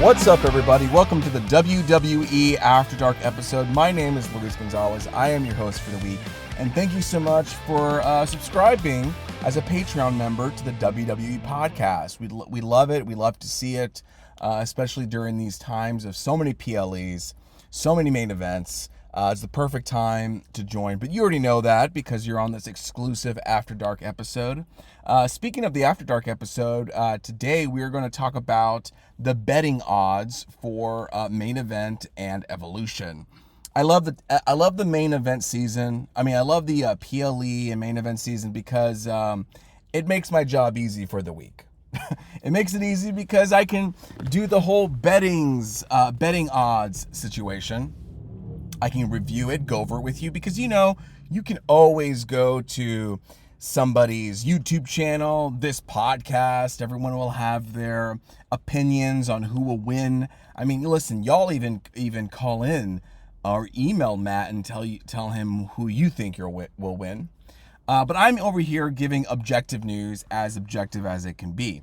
What's up, everybody? Welcome to the WWE After Dark episode. My name is Luis Gonzales. I am your host for the week, and thank you so much for subscribing as a Patreon member to the WWE podcast. We love it. We love to see it, especially during these times of so many PLEs, so many main events. It's the perfect time to join, but you already know that because you're on this exclusive After Dark episode. Speaking of the After Dark episode, today we are going to talk about the betting odds for main event and Evolution. I love the main event season. I mean, I love the PLE and main event season because it makes my job easy for the week. It makes it easy because I can do the whole betting odds situation. I can review it, go over it with you, because you can always go to somebody's YouTube channel, this podcast. Everyone will have their opinions on who will win. I mean, listen, y'all even call in or email Matt and tell him who you think will win. But I'm over here giving objective news, as objective as it can be.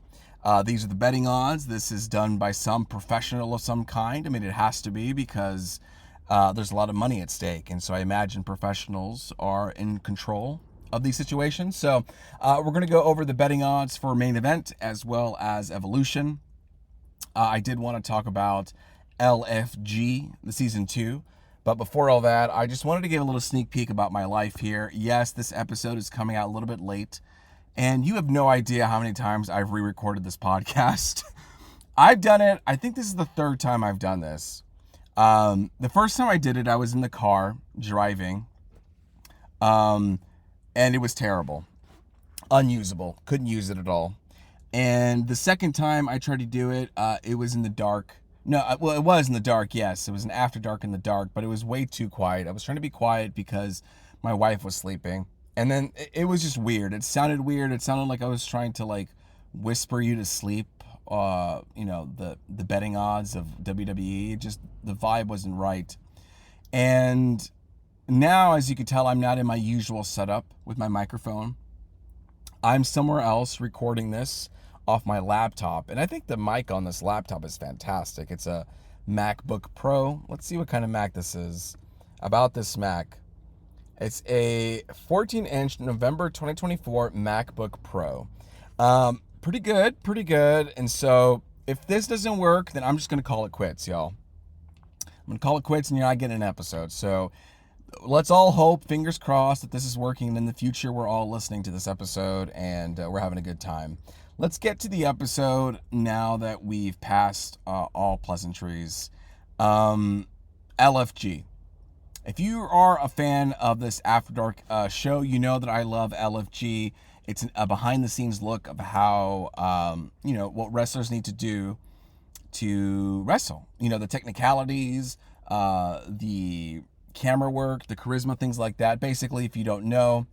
These are the betting odds. This is done by some professional of some kind. I mean, it has to be because there's a lot of money at stake. And so I imagine professionals are in control of these situations. So we're going to go over the betting odds for main event as well as Evolution. I did want to talk about LFG, the season 2. But before all that, I just wanted to give a little sneak peek about my life here. Yes, this episode is coming out a little bit late. And you have no idea how many times I've re-recorded this podcast. I've done it. I think this is the third time I've done this. The first time I did it, I was in the car driving, and it was terrible, unusable, couldn't use it at all. And the second time I tried to do it, it was in the dark. No, well, it was in the dark. Yes, it was an after dark in the dark, but it was way too quiet. I was trying to be quiet because my wife was sleeping, and then it was just weird. It sounded weird. It sounded like I was trying to whisper you to sleep. The betting odds of WWE, just the vibe wasn't right. And now, as you can tell, I'm not in my usual setup with my microphone. I'm somewhere else recording this off my laptop, and I think the mic on this laptop is fantastic. It's a MacBook Pro. Let's see what kind of Mac this is. About this Mac, it's a 14-inch November 2024 MacBook Pro. Pretty good. And so if this doesn't work, then I'm just going to call it quits, y'all. I'm going to call it quits and you're not getting an episode. So let's all hope, fingers crossed, that this is working. And in the future, we're all listening to this episode and we're having a good time. Let's get to the episode now that we've passed all pleasantries. LFG. If you are a fan of this After Dark show, you know that I love LFG. It's a behind-the-scenes look of how, what wrestlers need to do to wrestle. The technicalities, the camera work, the charisma, things like that. Basically, if you don't know,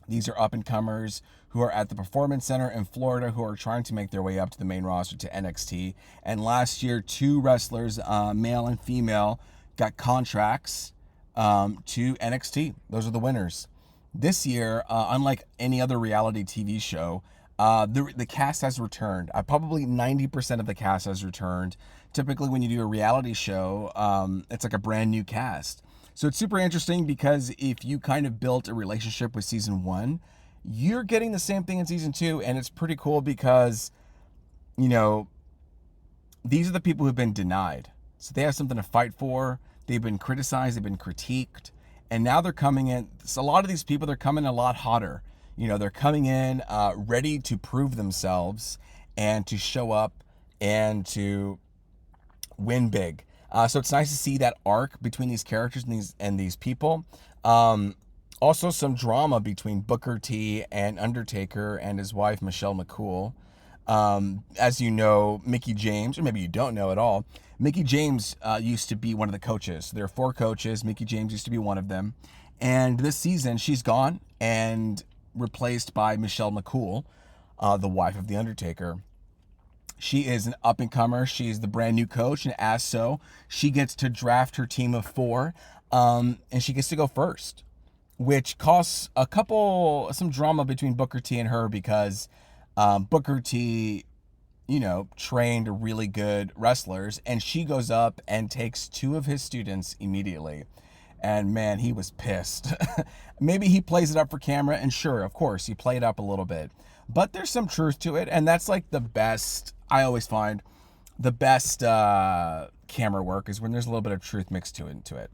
these are up-and-comers who are at the Performance Center in Florida who are trying to make their way up to the main roster to NXT. And last year, 2 wrestlers, male and female, got contracts to NXT. Those are the winners. This year, unlike any other reality TV show, the cast has returned. Probably 90% of the cast has returned. Typically, when you do a reality show, it's like a brand new cast. So it's super interesting because if you kind of built a relationship with season 1, you're getting the same thing in season 2. And it's pretty cool because, these are the people who've been denied. So they have something to fight for. They've been criticized. They've been critiqued. And now they're coming in. So a lot of these people, they're coming a lot hotter. They're coming in ready to prove themselves and to show up and to win big. So it's nice to see that arc between these characters and these people. Also, some drama between Booker T and Undertaker and his wife, Michelle McCool. As you know, Mickie James, or maybe you don't know at all, Mickie James used to be one of the coaches. There are 4 coaches. Mickie James used to be one of them. And this season, she's gone and replaced by Michelle McCool, the wife of The Undertaker. She is an up-and-comer. She's the brand new coach, and as so, she gets to draft her team of 4, and she gets to go first, which causes some drama between Booker T and her because Booker T trained really good wrestlers, and she goes up and takes two of his students immediately. And man, he was pissed. Maybe he plays it up for camera, and sure, of course, he played up a little bit. But there's some truth to it, and that's like the best, I always find, the best camera work is when there's a little bit of truth mixed into it.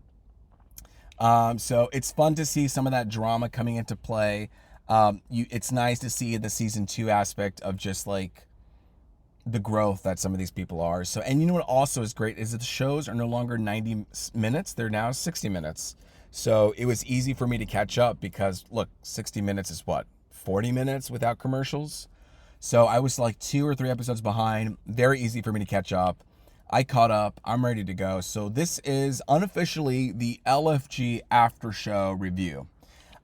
So it's fun to see some of that drama coming into play. It's nice to see the season 2 aspect of just like the growth that some of these people are. So, and you know what also is great is that the shows are no longer 90 minutes. They're now 60 minutes. So it was easy for me to catch up because look, 60 minutes is what, 40 minutes without commercials. So I was like 2 or 3 episodes behind. Very easy for me to catch up. I caught up. I'm ready to go. So this is unofficially the LFG after show review.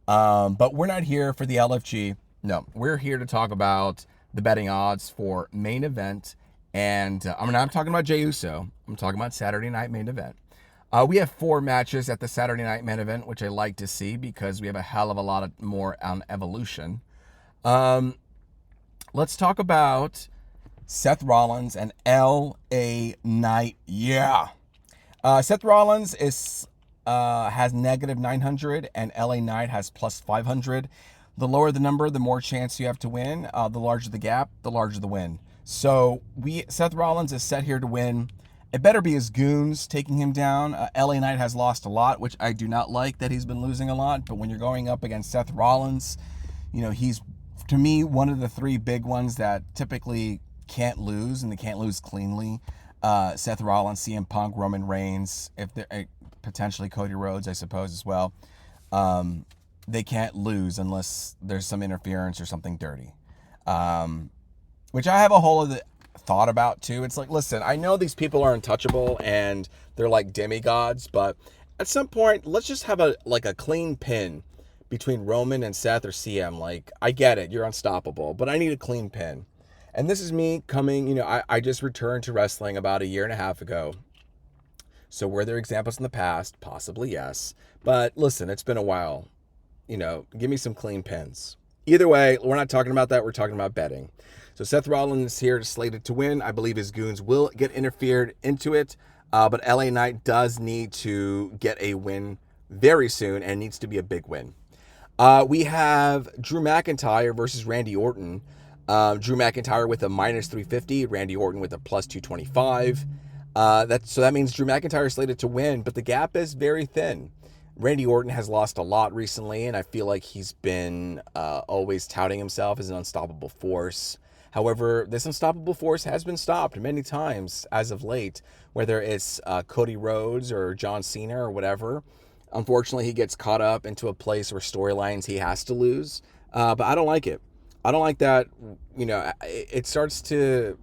But we're not here for the LFG. No, we're here to talk about the betting odds for main event. And I'm not talking about Jey Uso. I'm talking about Saturday night main event. We have 4 matches at the Saturday night main event, which I like to see because we have a hell of a lot more on Evolution. Let's talk about Seth Rollins and LA Knight. Yeah. Seth Rollins has negative 900 and LA Knight has plus 500. The lower the number, the more chance you have to win. The larger the gap, the larger the win. So Seth Rollins is set here to win. It better be his goons taking him down. LA Knight has lost a lot, which I do not like that he's been losing a lot. But when you're going up against Seth Rollins, he's, to me, one of the 3 big ones that typically can't lose, and they can't lose cleanly. Seth Rollins, CM Punk, Roman Reigns, if they're potentially Cody Rhodes, I suppose, as well. They can't lose unless there's some interference or something dirty, which I have a whole other thought about too. It's like, listen, I know these people are untouchable and they're like demigods, but at some point, let's just have a clean pin between Roman and Seth or CM. Like, I get it, you're unstoppable, but I need a clean pin. And this is me coming, I just returned to wrestling about a year and a half ago. So were there examples in the past? Possibly, yes. But listen, it's been a while. Give me some clean pins. Either way, we're not talking about that. We're talking about betting. So Seth Rollins is here slated to win. I believe his goons will get interfered into it. But LA Knight does need to get a win very soon and needs to be a big win. We have Drew McIntyre versus Randy Orton. Drew McIntyre with a minus 350, Randy Orton with a plus 225. So that means Drew McIntyre is slated to win, but the gap is very thin. Randy Orton has lost a lot recently, and I feel like he's been always touting himself as an unstoppable force. However, this unstoppable force has been stopped many times as of late, whether it's Cody Rhodes or John Cena or whatever. Unfortunately, he gets caught up into a place where storylines he has to lose, but I don't like it. I don't like that, it starts to...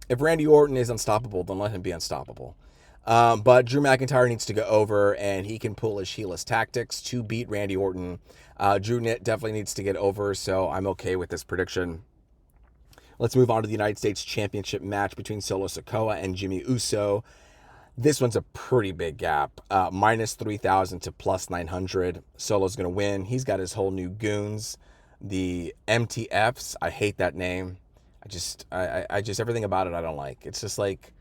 If Randy Orton is unstoppable, then let him be unstoppable. But Drew McIntyre needs to go over, and he can pull his heelless tactics to beat Randy Orton. Drew definitely needs to get over, so I'm okay with this prediction. Let's move on to the United States Championship match between Solo Sikoa and Jimmy Uso. This one's a pretty big gap, minus 3,000 to plus 900. Solo's going to win. He's got his whole new goons, the MTFs. I hate that name. I just everything about it I don't like. It's just like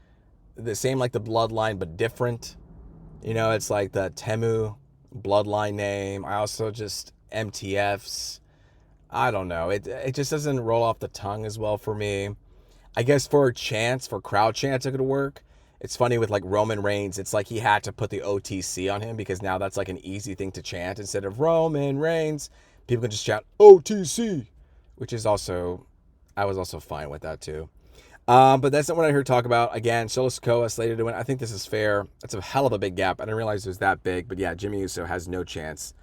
the same like the Bloodline, but different. It's like the Temu Bloodline name. I also just MTFs. I don't know. It just doesn't roll off the tongue as well for me. I guess for crowd chants, it could work. It's funny with like Roman Reigns. It's like he had to put the OTC on him because now that's like an easy thing to chant instead of Roman Reigns. People can just chant OTC, which is also, I was also fine with that too. But that's not what I heard talk about. Again, Solo Sikoa slated to win. I think this is fair. That's a hell of a big gap. I didn't realize it was that big. But yeah, Jimmy Uso has no chance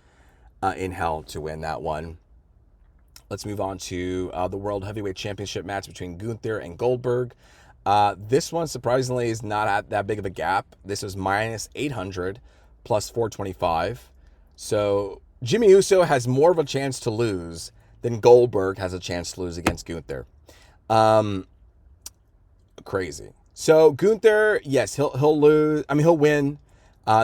in hell to win that one. Let's move on to the World Heavyweight Championship match between Gunther and Goldberg. This one, surprisingly, is not at that big of a gap. This is minus 800 plus 425. So Jimmy Uso has more of a chance to lose than Goldberg has a chance to lose against Gunther. Crazy. So Gunther, yes, he'll lose. I mean, he'll win.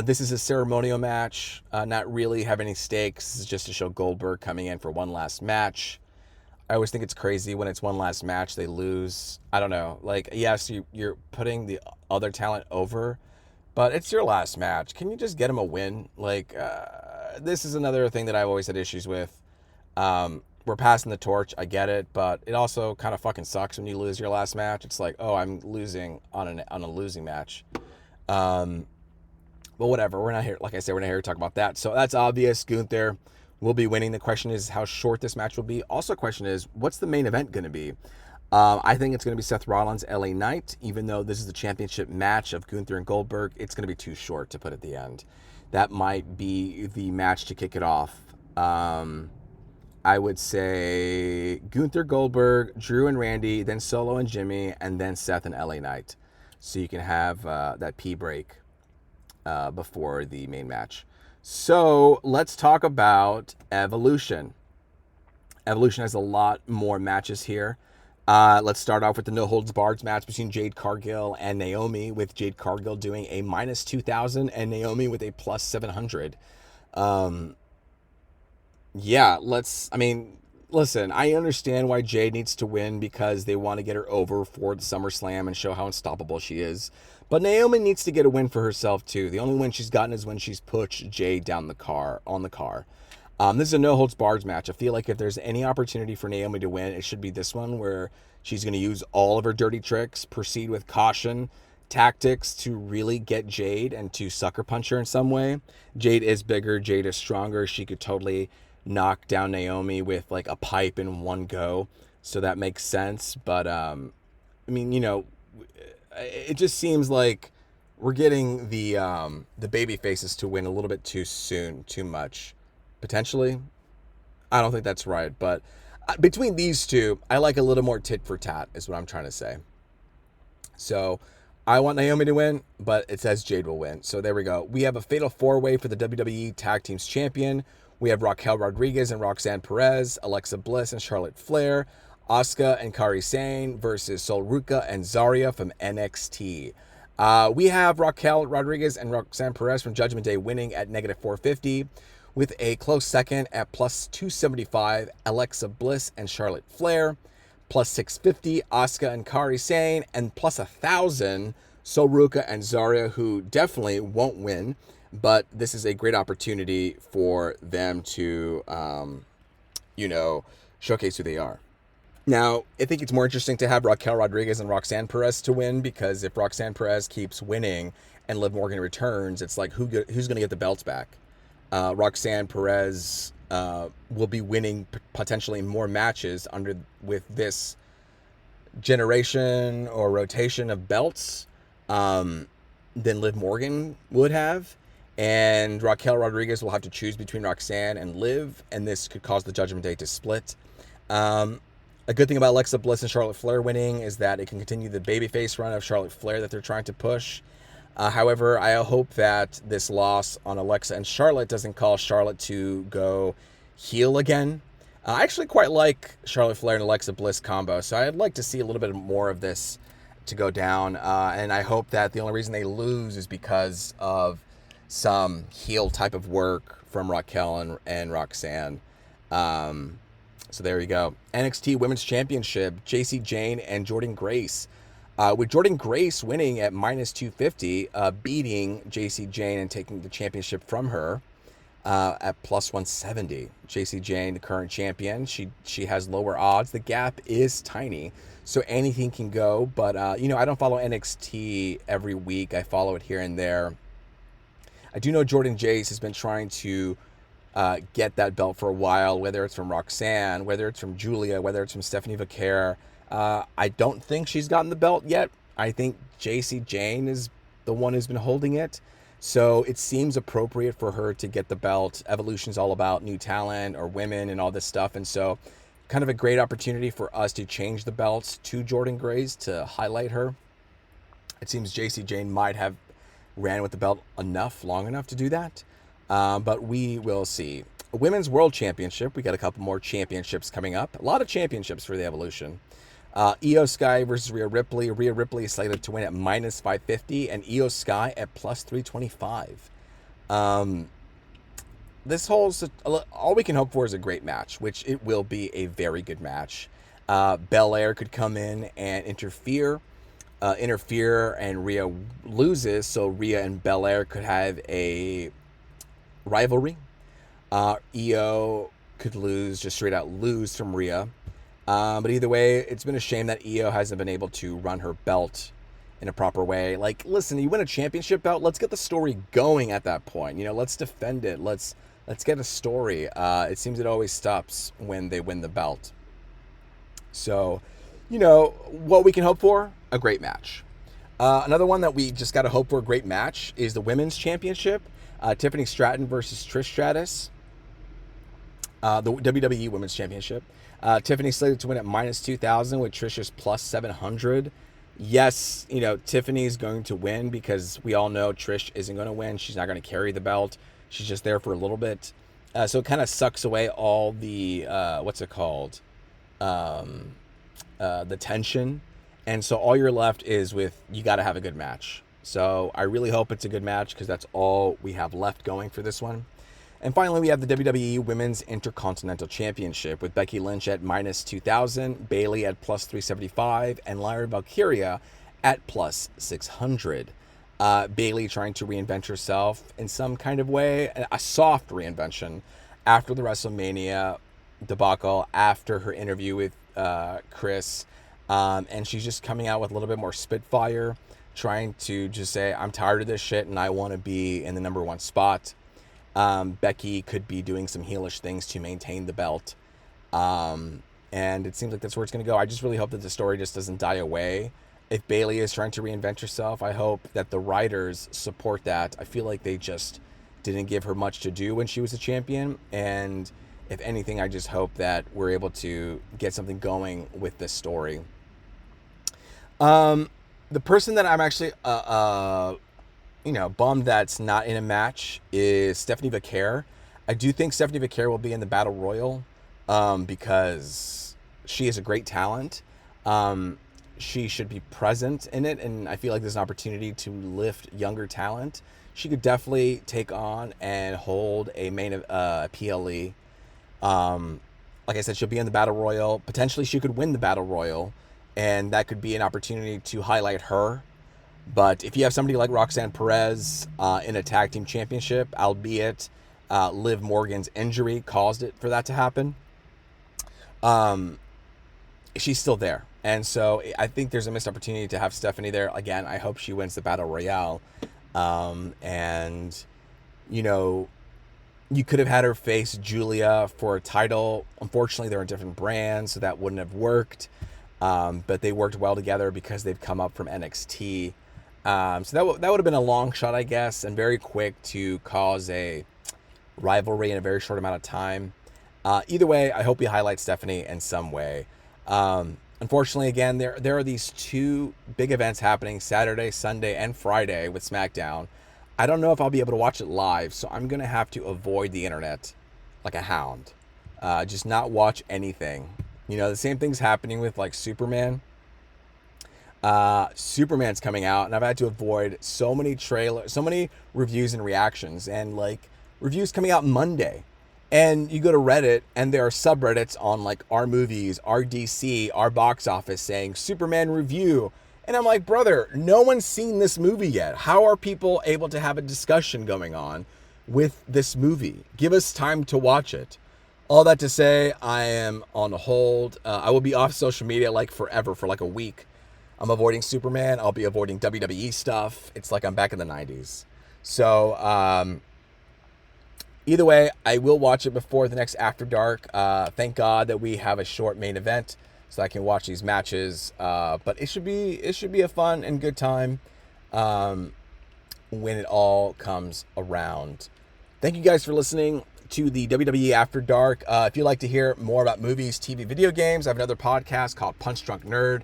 This is a ceremonial match. Not really have any stakes. This is just to show Goldberg coming in for one last match. I always think it's crazy when it's one last match, they lose. I don't know. Like, yes, you're putting the other talent over, but it's your last match. Can you just get them a win? Like, this is another thing that I've always had issues with. We're passing the torch. I get it, but it also kind of fucking sucks when you lose your last match. It's like, oh, I'm losing on a losing match. But whatever. We're not here. Like I said, we're not here to talk about that. So that's obvious. Gunther will be winning. The question is how short this match will be. Also, question is, what's the main event going to be? I think it's going to be Seth Rollins, LA Knight. Even though this is the championship match of Gunther and Goldberg, it's going to be too short to put at the end. That might be the match to kick it off. I would say Gunther, Goldberg, Drew and Randy, then Solo and Jimmy, and then Seth and LA Knight. So you can have that pee break before the main match. So let's talk about Evolution. Evolution has a lot more matches here. Let's start off with the no holds barred match between Jade Cargill and Naomi, with Jade Cargill doing a minus 2,000 and Naomi with a plus 700. Listen, I understand why Jade needs to win because they want to get her over for the SummerSlam and show how unstoppable she is. But Naomi needs to get a win for herself too. The only win she's gotten is when she's pushed Jade down the car, on the car. This is a no holds barred match. I feel like if there's any opportunity for Naomi to win, it should be this one, where she's going to use all of her dirty tricks, proceed with caution, tactics to really get Jade and to sucker punch her in some way. Jade is bigger. Jade is stronger. She could totally knock down Naomi with like a pipe in one go. So that makes sense. But, it just seems like we're getting the baby faces to win a little bit too soon, too much. Potentially. I don't think that's right. But between these two, I like a little more tit for tat is what I'm trying to say. So I want Naomi to win, but it says Jade will win. So there we go. We have a fatal four-way for the WWE Tag Teams Champion. We have Raquel Rodriguez and Roxanne Perez, Alexa Bliss and Charlotte Flair, Asuka and Kairi Sane versus Sol Ruca and Zarya from NXT. We have Raquel Rodriguez and Roxanne Perez from Judgment Day winning at negative 450, with a close second at plus 275, Alexa Bliss and Charlotte Flair, plus 650, Asuka and Kairi Sane, and plus 1,000, Sol Ruca and Zarya, who definitely won't win, but this is a great opportunity for them to, showcase who they are. Now, I think it's more interesting to have Raquel Rodriguez and Roxanne Perez to win, because if Roxanne Perez keeps winning and Liv Morgan returns, it's like who's going to get the belts back? Roxanne Perez will be winning potentially more matches with this generation or rotation of belts than Liv Morgan would have. And Raquel Rodriguez will have to choose between Roxanne and Liv, and this could cause the Judgment Day to split. A good thing about Alexa Bliss and Charlotte Flair winning is that it can continue the babyface run of Charlotte Flair that they're trying to push. However, I hope that this loss on Alexa and Charlotte doesn't cause Charlotte to go heel again. I actually quite like Charlotte Flair and Alexa Bliss combo, so I'd like to see a little bit more of this to go down. And I hope that the only reason they lose is because of some heel type of work from Raquel and Roxanne. So there you go. NXT Women's Championship, JC Jane and Jordynne Grace. With Jordynne Grace winning at minus 250, beating JC Jane and taking the championship from her at plus 170. JC Jane, the current champion, she has lower odds. The gap is tiny, so anything can go. But, I don't follow NXT every week. I follow it here and there. I do know Jordynne Grace has been trying to get that belt for a while, whether it's from Roxanne, whether it's from Julia, whether it's from Stephanie Vaquer. I don't think she's gotten the belt yet. I think JC Jane is the one who's been holding it. So it seems appropriate for her to get the belt. Evolution's all about new talent or women and all this stuff. And so kind of a great opportunity for us to change the belts to Jordynne Grace to highlight her. It seems JC Jane might have ran with the belt long enough to do that. But we will see. A Women's World Championship. We got a couple more championships coming up. A lot of championships for the Evolution. Io Sky versus Rhea Ripley. Rhea Ripley is slated to win at minus 550 and Io Sky at plus 325. all we can hope for is a great match, which it will be a very good match. Belair could come in and interfere, and Rhea loses, so Rhea and Belair could have a rivalry. Io could lose, just straight out lose from Rhea. But either way, it's been a shame that Io hasn't been able to run her belt in a proper way. Like, listen, you win a championship belt, let's get the story going at that point. Let's defend it. Let's get a story. It seems it always stops when they win the belt. So, what we can hope for, a great match. Another one that we just got to hope for a great match is the Women's Championship. Tiffany Stratton versus Trish Stratus. The WWE Women's Championship. Tiffany slated to win at -2,000 with Trish's +700. Yes, Tiffany's going to win because we all know Trish isn't going to win. She's not going to carry the belt. She's just there for a little bit. So it kind of sucks away all the, the tension. And so all you're left is with, you got to have a good match. So I really hope it's a good match because that's all we have left going for this one. And finally, we have the WWE Women's Intercontinental Championship with Becky Lynch at -2,000, Bayley at +375, and Lyra Valkyria at +600. Bayley trying to reinvent herself in some kind of way, a soft reinvention after the WrestleMania debacle, after her interview with Chris. And she's just coming out with a little bit more spitfire, trying to just say, I'm tired of this shit and I want to be in the number one spot. Becky could be doing some heelish things to maintain the belt. And it seems like that's where it's going to go. I just really hope that the story just doesn't die away. If Bayley is trying to reinvent herself, I hope that the writers support that. I feel like they just didn't give her much to do when she was a champion. And if anything, I just hope that we're able to get something going with this story. The person that I'm actually, bummed that's not in a match is Stephanie Vaquer. I do think Stephanie Vaquer will be in the Battle Royal because she is a great talent. She should be present in it, and I feel like there's an opportunity to lift younger talent. She could definitely take on and hold a main PLE. Like I said, she'll be in the Battle Royal. Potentially she could win the Battle Royal, and that could be an opportunity to highlight her. But if you have somebody like Roxanne Perez in a tag team championship, albeit Liv Morgan's injury caused it for that to happen, she's still there. And so I think there's a missed opportunity to have Stephanie there. Again, I hope she wins the Battle Royale. You could have had her face Julia for a title. Unfortunately, they're in different brands, so that wouldn't have worked. But they worked well together because they've come up from NXT. So that would have been a long shot, I guess, and very quick to cause a rivalry in a very short amount of time. Either way, I hope you highlight Stephanie in some way. Unfortunately, again, there are these two big events happening Saturday, Sunday, and Friday with SmackDown. I don't know if I'll be able to watch it live, so I'm going to have to avoid the internet like a hound. Just not watch anything. The same thing's happening with like Superman. Superman's coming out, and I've had to avoid so many reviews and reactions, and like reviews coming out Monday. And you go to Reddit, and there are subreddits on like our movies, our DC, our box office saying Superman review. And I'm like, brother, no one's seen this movie yet. How are people able to have a discussion going on with this movie? Give us time to watch it. All that to say, I am on hold. I will be off social media like forever, for like a week. I'm avoiding Superman. I'll be avoiding WWE stuff. It's like I'm back in the 90s. So, either way, I will watch it before the next After Dark. Thank God that we have a short main event so I can watch these matches. But it should be a fun and good time when it all comes around. Thank you guys for listening to the WWE After Dark. If you'd like to hear more about movies, TV, video games, I have another podcast called Punch Drunk Nerd.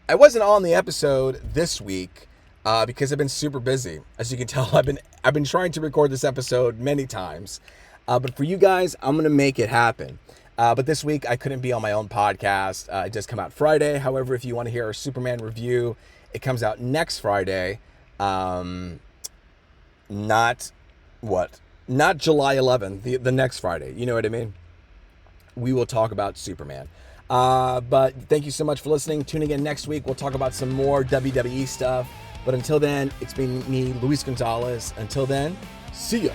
I wasn't on the episode this week because I've been super busy. As you can tell, I've been trying to record this episode many times. But for you guys, I'm going to make it happen. But this week, I couldn't be on my own podcast. It does come out Friday. However, if you want to hear our Superman review, it comes out next Friday. Not not July 11th, the next Friday. You know what I mean? We will talk about Superman. But thank you so much for listening. Tune in next week. We'll talk about some more WWE stuff. But until then, it's been me, Luis Gonzales. Until then, see ya.